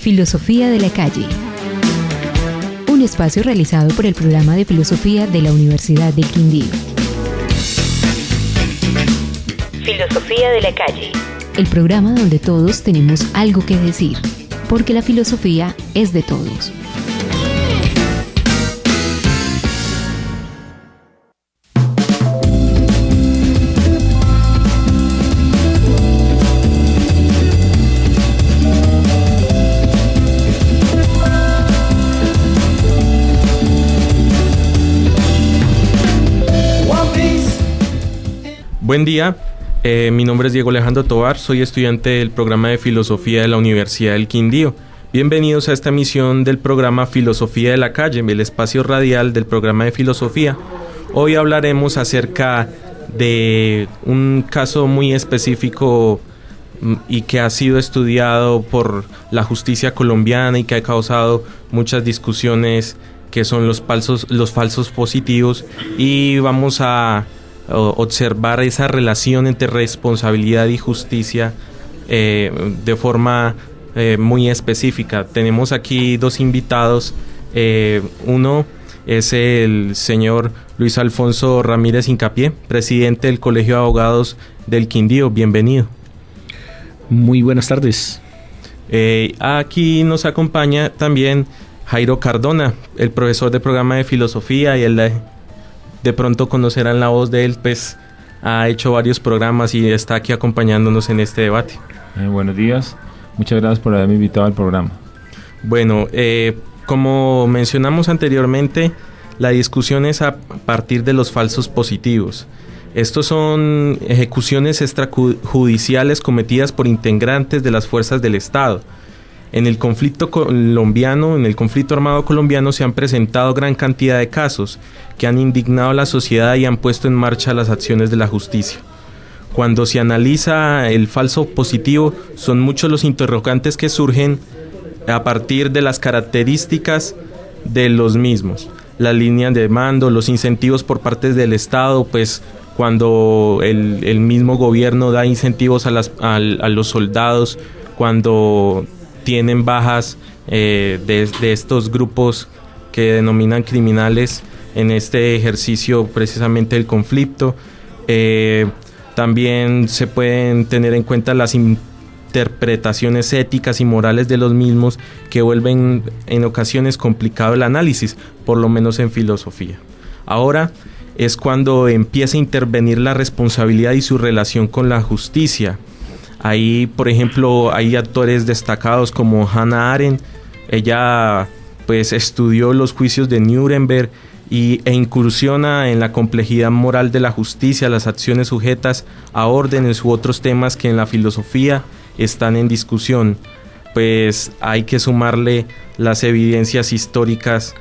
Filosofía de la calle. Un espacio realizado por el programa de filosofía de la Universidad del Quindío. Filosofía de la calle. El programa donde todos tenemos algo que decir, porque la filosofía es de todos. Buen día, mi nombre es Diego Alejandro Tovar, soy estudiante del programa de Filosofía de la Universidad del Quindío. Bienvenidos a esta emisión del programa Filosofía de la Calle, el espacio radial del programa de Filosofía. Hoy hablaremos acerca de un caso muy específico y que ha sido estudiado por la justicia colombiana y que ha causado muchas discusiones, que son los falsos positivos, y vamos a observar esa relación entre responsabilidad y justicia de forma muy específica. Tenemos aquí dos invitados. Uno es el señor Luis Alfonso Ramírez Hincapié, presidente del Colegio de Abogados del Quindío. Bienvenido. Muy buenas tardes. Aquí nos acompaña también Jairo Cardona, el profesor del programa de filosofía, y de pronto conocerán la voz de él, pues ha hecho varios programas y está aquí acompañándonos en este debate. Buenos días, muchas gracias por haberme invitado al programa. Bueno, como mencionamos anteriormente, la discusión es a partir de los falsos positivos. Estos son ejecuciones extrajudiciales cometidas por integrantes de las fuerzas del Estado. En el conflicto armado colombiano se han presentado gran cantidad de casos que han indignado a la sociedad y han puesto en marcha las acciones de la justicia. Cuando se analiza el falso positivo, son muchos los interrogantes que surgen a partir de las características de los mismos. Las líneas de mando, los incentivos por parte del Estado, pues cuando el mismo gobierno da incentivos a los soldados, cuando tienen bajas de estos grupos que denominan criminales en este ejercicio precisamente del conflicto. También se pueden tener en cuenta las interpretaciones éticas y morales de los mismos, que vuelven en ocasiones complicado el análisis, por lo menos en filosofía. Ahora es cuando empieza a intervenir la responsabilidad y su relación con la justicia. Ahí, por ejemplo, hay actores destacados como Hannah Arendt. Ella pues estudió los juicios de Nuremberg e incursiona en la complejidad moral de la justicia, las acciones sujetas a órdenes u otros temas que en la filosofía están en discusión. Pues hay que sumarle las evidencias históricas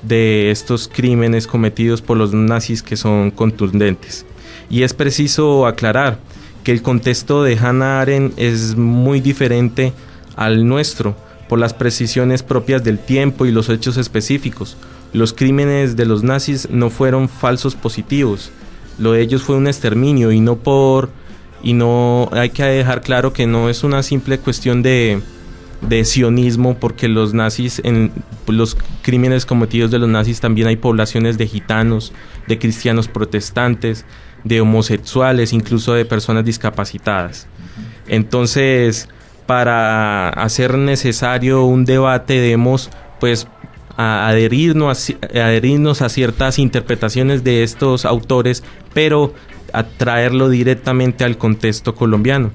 de estos crímenes cometidos por los nazis, que son contundentes. Y es preciso aclarar que el contexto de Hannah Arendt es muy diferente al nuestro, por las precisiones propias del tiempo y los hechos específicos. Los crímenes de los nazis no fueron falsos positivos, lo de ellos fue un exterminio, y no hay que dejar claro que no es una simple cuestión de sionismo, porque los nazis, en los crímenes cometidos de los nazis también hay poblaciones de gitanos, de cristianos protestantes, de homosexuales, incluso de personas discapacitadas. Entonces, para hacer necesario un debate, debemos pues adherirnos a ciertas interpretaciones de estos autores, pero a traerlo directamente al contexto colombiano.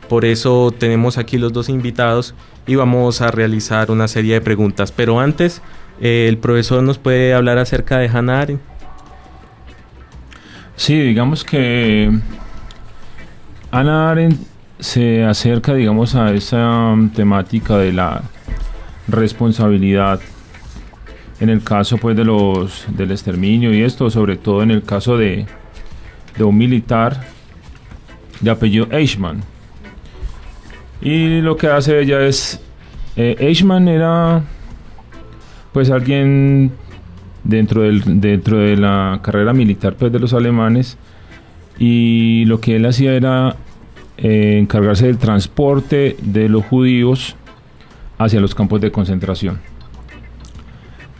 Por eso tenemos aquí los dos invitados y vamos a realizar una serie de preguntas. Pero antes, el profesor nos puede hablar acerca de Hannah Arendt. Sí, digamos que Hannah Arendt se acerca, digamos, a esa temática de la responsabilidad en el caso pues del exterminio, y esto sobre todo en el caso de un militar de apellido Eichmann. Y lo que hace ella es, Eichmann era pues alguien dentro de la carrera militar pues de los alemanes, y lo que él hacía era encargarse del transporte de los judíos hacia los campos de concentración.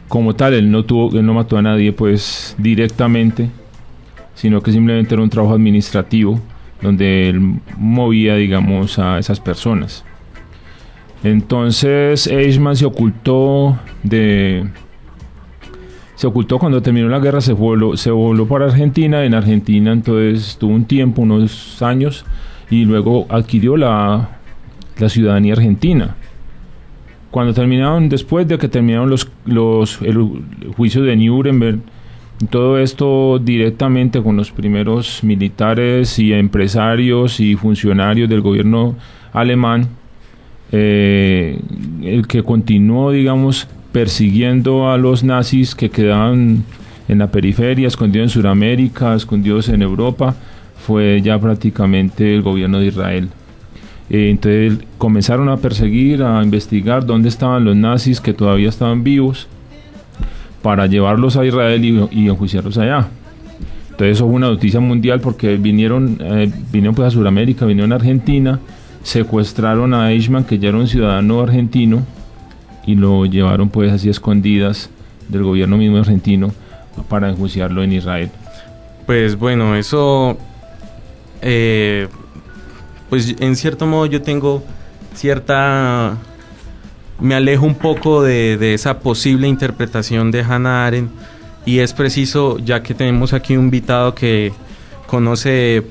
Como tal, él no mató a nadie pues directamente, sino que simplemente era un trabajo administrativo donde él movía, digamos, a esas personas. Entonces Eichmann se ocultó cuando terminó la guerra, se voló para Argentina. En Argentina entonces estuvo un tiempo, unos años, y luego adquirió la ciudadanía argentina. Después de que terminaron el juicio de Nuremberg, todo esto directamente con los primeros militares y empresarios y funcionarios del gobierno alemán, el que continuó, digamos, persiguiendo a los nazis que quedaban en la periferia, escondidos en Sudamérica, escondidos en Europa, fue ya prácticamente el gobierno de Israel. Entonces comenzaron a perseguir, a investigar dónde estaban los nazis que todavía estaban vivos, para llevarlos a Israel y enjuiciarlos allá. Entonces eso fue una noticia mundial, porque vinieron pues a Sudamérica, vinieron a Argentina, secuestraron a Eichmann, que ya era un ciudadano argentino, y lo llevaron pues así escondidas del gobierno mismo argentino para enjuiciarlo en Israel. Pues bueno, eso pues en cierto modo yo tengo me alejo un poco de esa posible interpretación de Hannah Arendt, y es preciso, ya que tenemos aquí un invitado que conoce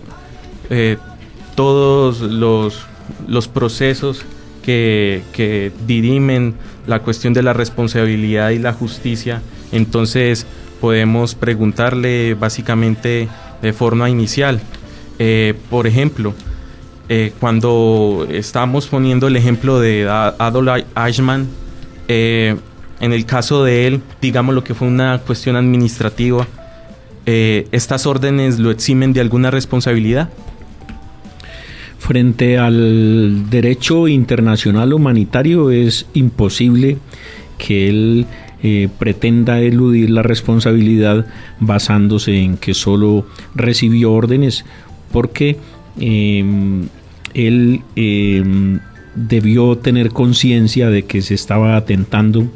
todos los procesos que dirimen la cuestión de la responsabilidad y la justicia, entonces podemos preguntarle básicamente de forma inicial. Por ejemplo, cuando estamos poniendo el ejemplo de Adolf Eichmann, en el caso de él, digamos lo que fue una cuestión administrativa, ¿estas órdenes lo eximen de alguna responsabilidad? Frente al derecho internacional humanitario es imposible que él pretenda eludir la responsabilidad basándose en que solo recibió órdenes, porque él debió tener conciencia de que se estaba atentando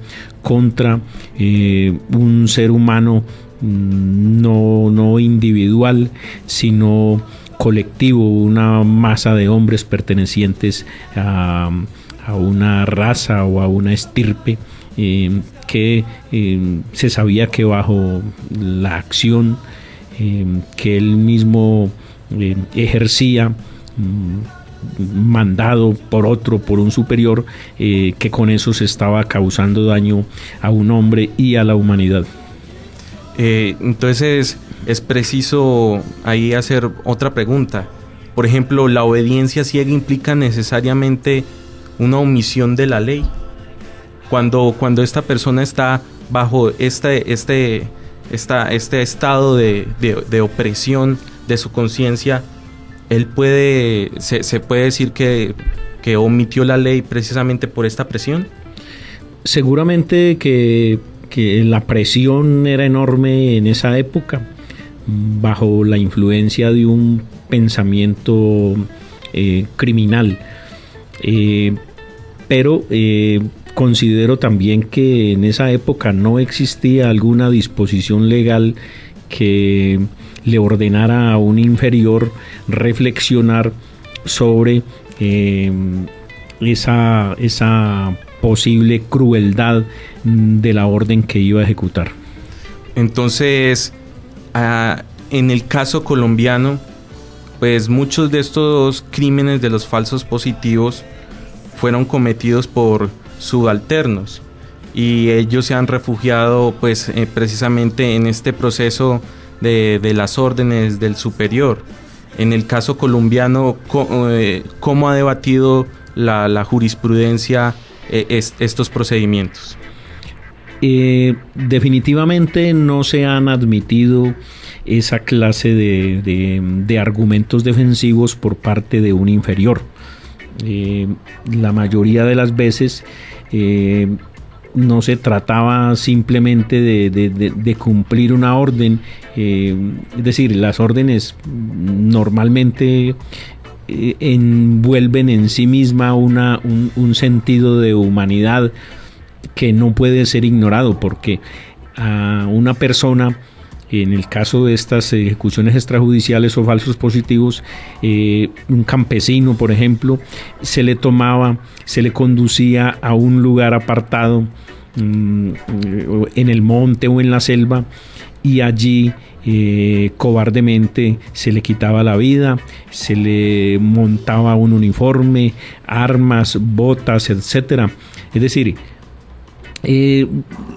contra un ser humano no individual, sino colectivo, una masa de hombres pertenecientes a una raza o a una estirpe que se sabía que bajo la acción que él mismo ejercía, mandado por un superior, que con eso se estaba causando daño a un hombre y a la humanidad. Entonces es preciso ahí hacer otra pregunta. Por ejemplo, ¿la obediencia ciega implica necesariamente una omisión de la ley? Cuando esta persona está bajo este estado de opresión de su conciencia, él se puede decir que omitió la ley precisamente por esta presión. Seguramente que la presión era enorme en esa época, bajo la influencia de un pensamiento criminal, pero considero también que en esa época no existía alguna disposición legal que le ordenara a un inferior reflexionar sobre esa posible crueldad de la orden que iba a ejecutar. Entonces, en el caso colombiano, pues muchos de estos crímenes de los falsos positivos fueron cometidos por subalternos, y ellos se han refugiado pues precisamente en este proceso de las órdenes del superior. En el caso colombiano, ¿cómo ha debatido la jurisprudencia estos procedimientos? Definitivamente no se han admitido esa clase de argumentos defensivos por parte de un inferior. La mayoría de las veces no se trataba simplemente de cumplir una orden, es decir, las órdenes normalmente envuelven en sí misma un sentido de humanidad que no puede ser ignorado, porque a una persona, en el caso de estas ejecuciones extrajudiciales o falsos positivos, un campesino, por ejemplo, se le conducía a un lugar apartado en el monte o en la selva, y allí cobardemente se le quitaba la vida, se le montaba un uniforme, armas, botas, etcétera. Es decir,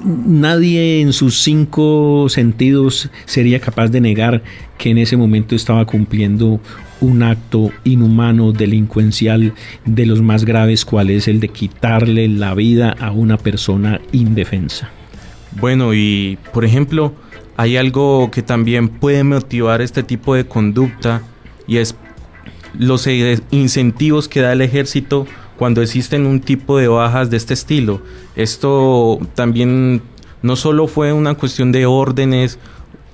nadie en sus 5 sentidos sería capaz de negar que en ese momento estaba cumpliendo un acto inhumano, delincuencial, de los más graves, cual es el de quitarle la vida a una persona indefensa. Bueno, y por ejemplo, hay algo que también puede motivar este tipo de conducta, y es los incentivos que da el ejército cuando existen un tipo de bajas de este estilo. Esto también no solo fue una cuestión de órdenes,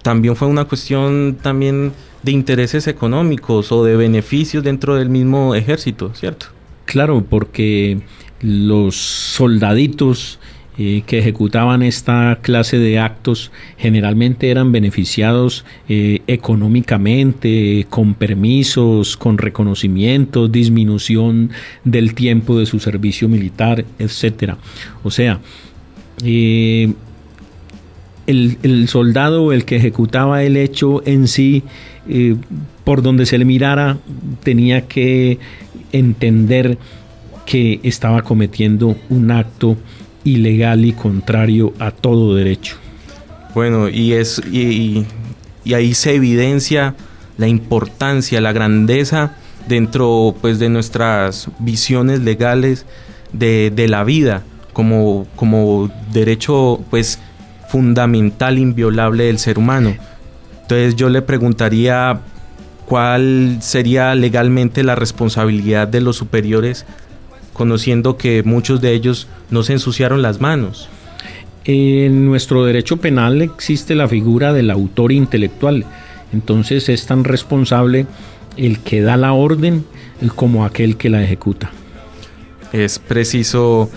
también fue una cuestión también de intereses económicos o de beneficios dentro del mismo ejército, ¿cierto? Claro, porque los soldaditos que ejecutaban esta clase de actos generalmente eran beneficiados económicamente, con permisos, con reconocimientos, disminución del tiempo de su servicio militar, etcétera. O sea, el soldado, el que ejecutaba el hecho en sí, por donde se le mirara, tenía que entender que estaba cometiendo un acto ilegal y contrario a todo derecho. Bueno, y ahí se evidencia la importancia, la grandeza dentro, pues, de nuestras visiones legales de la vida como derecho, pues, fundamental, inviolable del ser humano. Entonces yo le preguntaría, ¿cuál sería legalmente la responsabilidad de los superiores, conociendo que muchos de ellos no se ensuciaron las manos? En nuestro derecho penal existe la figura del autor intelectual. Entonces es tan responsable el que da la orden como aquel que la ejecuta. Es preciso.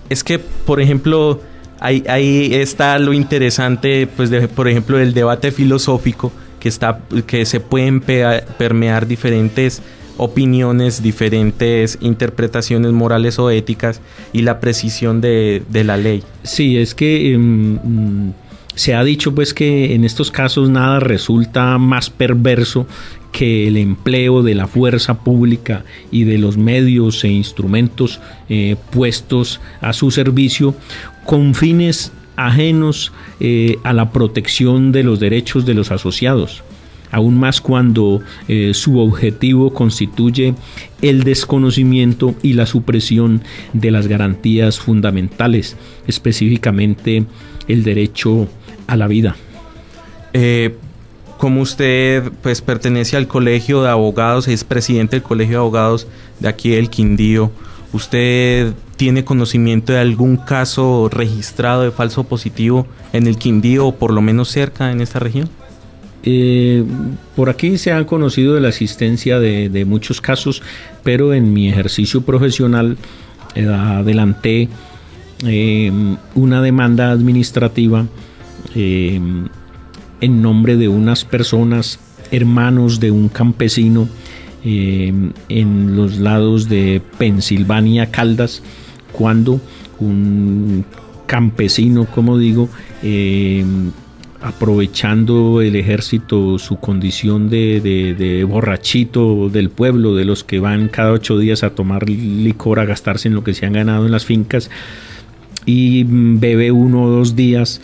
Es que, por ejemplo, ahí está lo interesante, pues, por ejemplo, del debate filosófico, que se pueden permear diferentes opiniones, diferentes interpretaciones morales o éticas, y la precisión de la ley. Sí, es que se ha dicho, pues, que en estos casos nada resulta más perverso que el empleo de la fuerza pública y de los medios e instrumentos puestos a su servicio con fines ajenos a la protección de los derechos de los asociados, aún más cuando su objetivo constituye el desconocimiento y la supresión de las garantías fundamentales, específicamente el derecho a la vida. Como usted, pues, pertenece al Colegio de Abogados, es presidente del Colegio de Abogados de aquí del Quindío, ¿usted tiene conocimiento de algún caso registrado de falso positivo en el Quindío, o por lo menos cerca en esta región? Por aquí se ha conocido de la existencia de muchos casos, pero en mi ejercicio profesional adelanté una demanda administrativa en nombre de unas personas, hermanos de un campesino, en los lados de Pensilvania, Caldas, cuando un campesino, como digo, aprovechando el ejército su condición de borrachito del pueblo, de los que van cada 8 días a tomar licor, a gastarse en lo que se han ganado en las fincas, y bebe 1 o 2 días,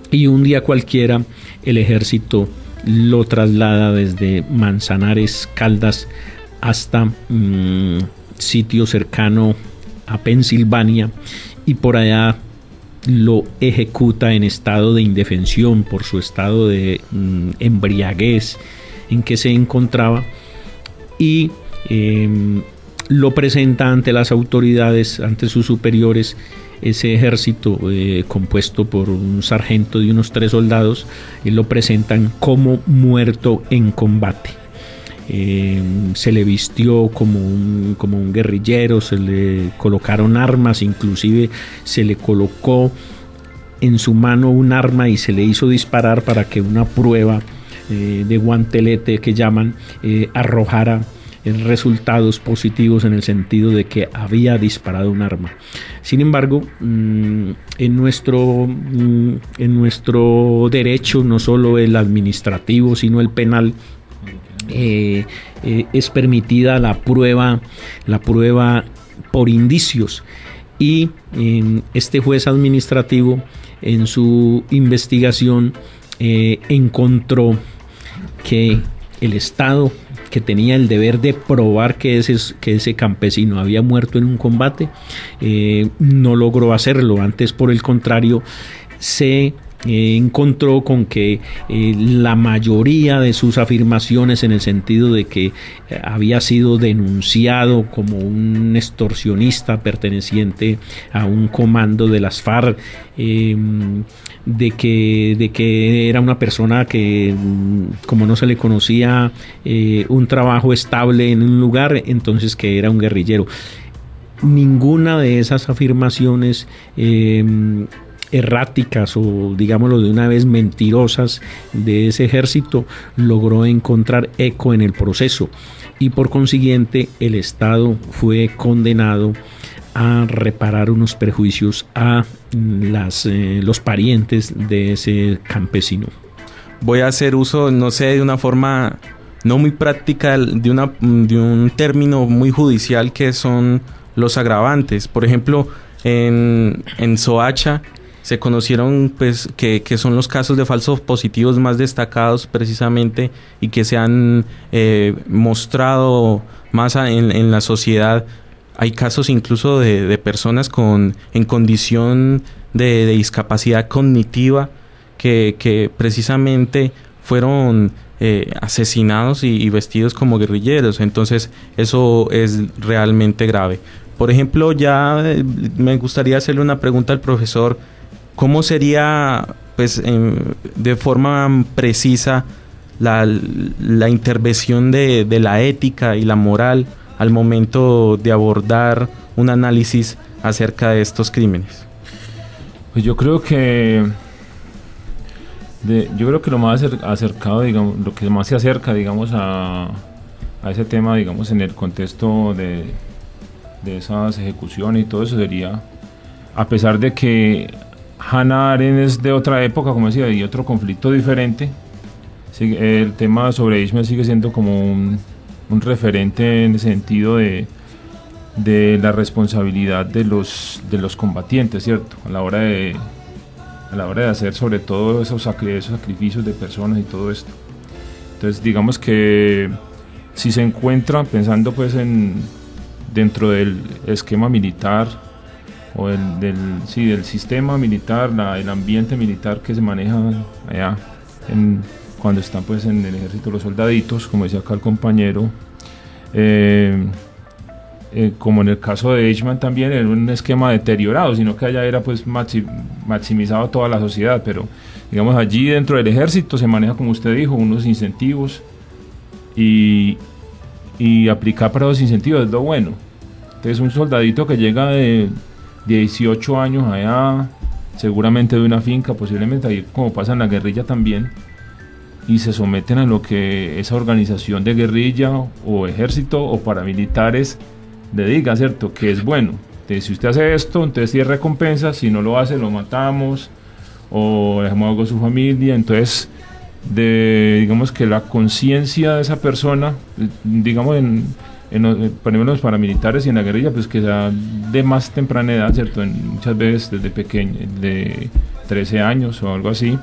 y un día cualquiera el ejército lo traslada desde Manzanares, Caldas, hasta sitio cercano a Pensilvania, y por allá lo ejecuta en estado de indefensión por su estado de embriaguez en que se encontraba, y lo presenta ante las autoridades, ante sus superiores. Ese ejército, compuesto por un sargento y unos 3 soldados, lo presentan como muerto en combate. se le vistió como un guerrillero, se le colocaron armas, inclusive se le colocó en su mano un arma y se le hizo disparar para que una prueba de guantelete que llaman arrojara resultados positivos en el sentido de que había disparado un arma. Sin embargo, en nuestro derecho, no solo el administrativo sino el penal, es permitida la prueba por indicios, y este juez administrativo en su investigación encontró que el Estado, que tenía el deber de probar que ese campesino había muerto en un combate, no logró hacerlo. Antes, por el contrario, se encontró con que la mayoría de sus afirmaciones, en el sentido de que había sido denunciado como un extorsionista perteneciente a un comando de las FARC, de que era una persona que, como no se le conocía un trabajo estable en un lugar, entonces que era un guerrillero. Ninguna de esas afirmaciones erráticas, o digámoslo de una vez mentirosas, de ese ejército logró encontrar eco en el proceso, y por consiguiente el Estado fue condenado a reparar unos perjuicios a los parientes de ese campesino. Voy a hacer uso, no sé, de una forma no muy práctica, de un término muy judicial, que son los agravantes. Por ejemplo, en Soacha se conocieron, pues, que son los casos de falsos positivos más destacados precisamente, y que se han mostrado más en la sociedad. Hay casos incluso de personas en condición de discapacidad cognitiva que precisamente fueron asesinados y vestidos como guerrilleros. Entonces eso es realmente grave. Por ejemplo, ya me gustaría hacerle una pregunta al profesor. ¿Cómo sería, pues, de forma precisa la intervención de la ética y la moral al momento de abordar un análisis acerca de estos crímenes? Pues yo creo que lo más acercado, digamos, lo que más se acerca, digamos, a ese tema, digamos, en el contexto de esas ejecuciones y todo eso, sería, a pesar de que Hannah Arendt es de otra época, como decía, y otro conflicto diferente, el tema sobre Eichmann sigue siendo como un referente en el sentido de la responsabilidad de los combatientes, ¿cierto? A la hora de hacer sobre todo esos sacrificios de personas y todo esto. Entonces, digamos que si se encuentra, pensando pues dentro del esquema militar o del sistema militar, el ambiente militar que se maneja allá cuando están pues en el ejército los soldaditos, como decía acá el compañero, como en el caso de Eichmann también era un esquema deteriorado, sino que allá era pues maximizado toda la sociedad, pero digamos allí dentro del ejército se maneja, como usted dijo, unos incentivos, y aplicar para los incentivos es lo bueno. Entonces un soldadito que llega de 18 años allá, seguramente de una finca, posiblemente ahí como pasa en la guerrilla también, y se someten a lo que esa organización de guerrilla o ejército o paramilitares le diga, ¿cierto? Que es bueno. Entonces, si usted hace esto, entonces tiene recompensa. Si no lo hace, lo matamos o dejamos algo a su familia. Entonces, digamos que la conciencia de esa persona, digamos por ejemplo, los paramilitares y en la guerrilla, pues que sea de más temprana edad, ¿cierto? Muchas veces desde pequeño, de 13 años o algo así,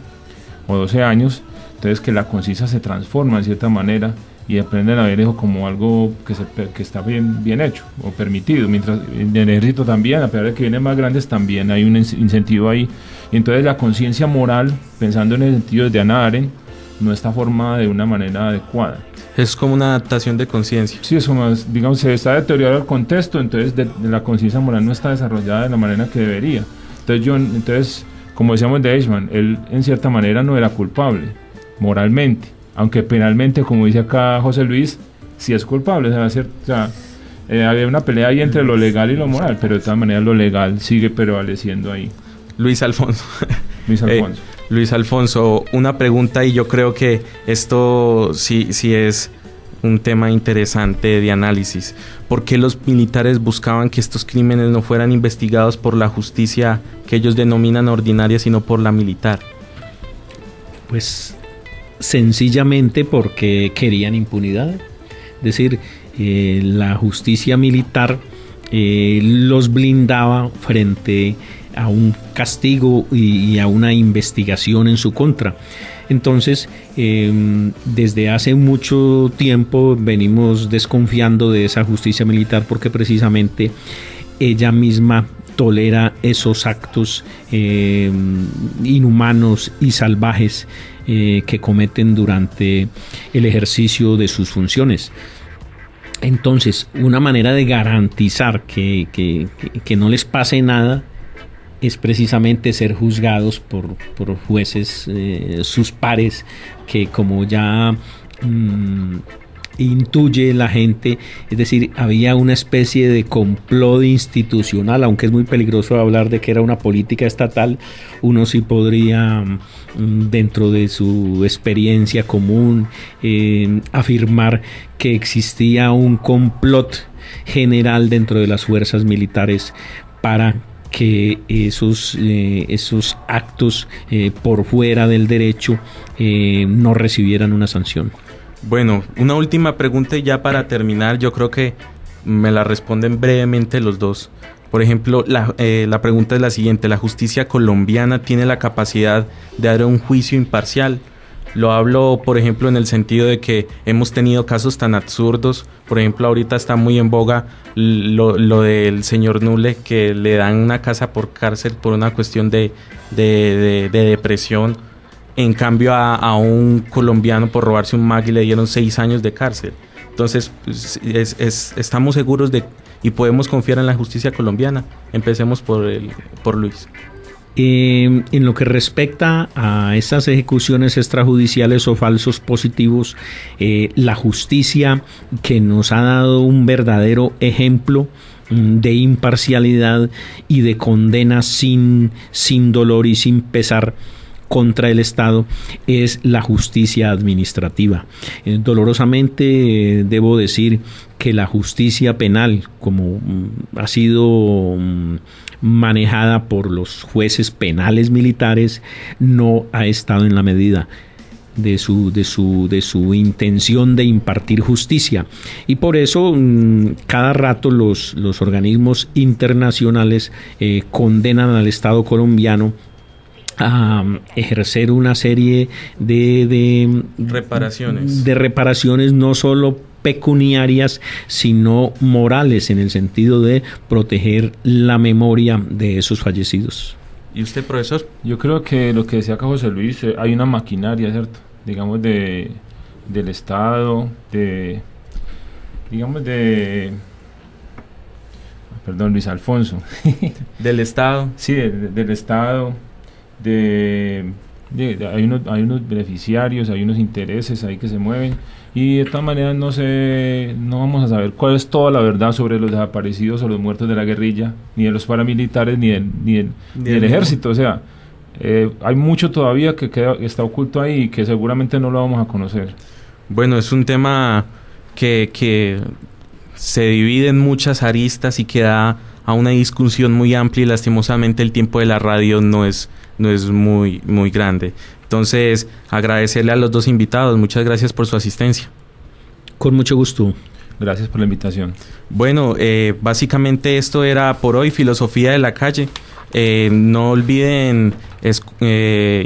o 12 años. Entonces, que la conciencia se transforma en cierta manera y aprenden a ver eso como algo que está bien hecho o permitido. Mientras en el ejército también, a pesar de que vienen más grandes, también hay un incentivo ahí. Y entonces la conciencia moral, pensando en el sentido de Hannah Arendt, no está formada de una manera adecuada. Es como una adaptación de conciencia. Sí, eso más, digamos, se está deteriorando el contexto, entonces la conciencia moral no está desarrollada de la manera que debería. Entonces, como decíamos de Eichmann, él en cierta manera no era culpable moralmente, aunque penalmente, como dice acá José Luis, si es culpable. O sea, había una pelea ahí entre lo legal y lo moral, pero de todas maneras lo legal sigue prevaleciendo ahí. Luis Alfonso, una pregunta, y yo creo que esto sí es un tema interesante de análisis. ¿Por qué los militares buscaban que estos crímenes no fueran investigados por la justicia que ellos denominan ordinaria, sino por la militar? Pues sencillamente porque querían impunidad. Es decir, la justicia militar los blindaba frente a un castigo y a una investigación en su contra. Entonces, desde hace mucho tiempo venimos desconfiando de esa justicia militar porque precisamente ella misma tolera esos actos inhumanos y salvajes que cometen durante el ejercicio de sus funciones. Entonces, una manera de garantizar que no les pase nada es precisamente ser juzgados por jueces sus pares, que como ya intuye la gente, es decir, había una especie de complot institucional, aunque es muy peligroso hablar de que era una política estatal. Uno sí podría, dentro de su experiencia común, afirmar que existía un complot general dentro de las fuerzas militares para que esos actos por fuera del derecho no recibieran una sanción. Bueno, una última pregunta y ya para terminar, yo creo que me la responden brevemente los dos. Por ejemplo, la pregunta es la siguiente: ¿la justicia colombiana tiene la capacidad de dar un juicio imparcial? Lo hablo, por ejemplo, en el sentido de que hemos tenido casos tan absurdos. Por ejemplo, ahorita está muy en boga lo del señor Nule, que le dan una casa por cárcel por una cuestión de depresión. En cambio, a un colombiano por robarse un Maggi le dieron 6 años de cárcel. Entonces, estamos seguros de y podemos confiar en la justicia colombiana. Empecemos por Luis. En lo que respecta a estas ejecuciones extrajudiciales o falsos positivos, la justicia, que nos ha dado un verdadero ejemplo de imparcialidad y de condena sin dolor y sin pesar contra el Estado, es la justicia administrativa. Dolorosamente debo decir que la justicia penal, como ha sido manejada por los jueces penales militares, no ha estado en la medida de su intención de impartir justicia, y por eso cada rato los organismos internacionales condenan al Estado colombiano a ejercer una serie de reparaciones no solo pecuniarias, sino morales, en el sentido de proteger la memoria de esos fallecidos. ¿Y usted, profesor? Yo creo que lo que decía acá José Luis, hay una maquinaria, ¿cierto? Digamos del Estado, perdón, Luis Alfonso. ¿Del Estado? Sí, del Estado. Hay unos beneficiarios, hay unos intereses ahí que se mueven, y de todas maneras no vamos a saber cuál es toda la verdad sobre los desaparecidos o los muertos de la guerrilla, ni de los paramilitares, ni del ejército. O sea, hay mucho todavía que está oculto ahí y que seguramente no lo vamos a conocer. Bueno, es un tema que se divide en muchas aristas y que da a una discusión muy amplia, y lastimosamente el tiempo de la radio no es muy grande. Entonces, agradecerle a los dos invitados. Muchas gracias por su asistencia. Con mucho gusto. Gracias por la invitación. Bueno, básicamente esto era por hoy, Filosofía de la Calle. No olviden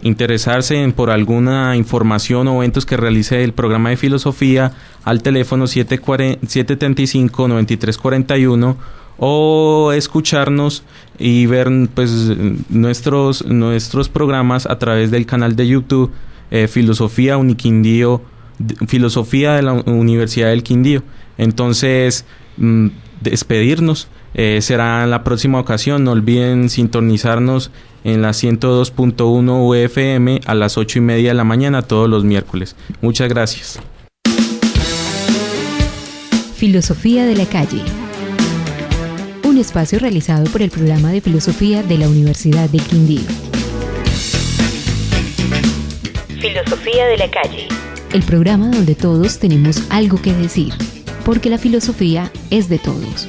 interesarse por alguna información o eventos que realice el programa de filosofía al teléfono 775-9341, o escucharnos y ver pues nuestros programas a través del canal de YouTube Filosofía Uniquindío, Filosofía de la Universidad del Quindío. Entonces, despedirnos. Será en la próxima ocasión. No olviden sintonizarnos en la 102.1 UFM a las 8:30 de la mañana todos los miércoles. Muchas gracias. Filosofía de la calle. Un espacio realizado por el programa de filosofía de la Universidad del Quindío. Filosofía de la calle. El programa donde todos tenemos algo que decir, porque la filosofía es de todos.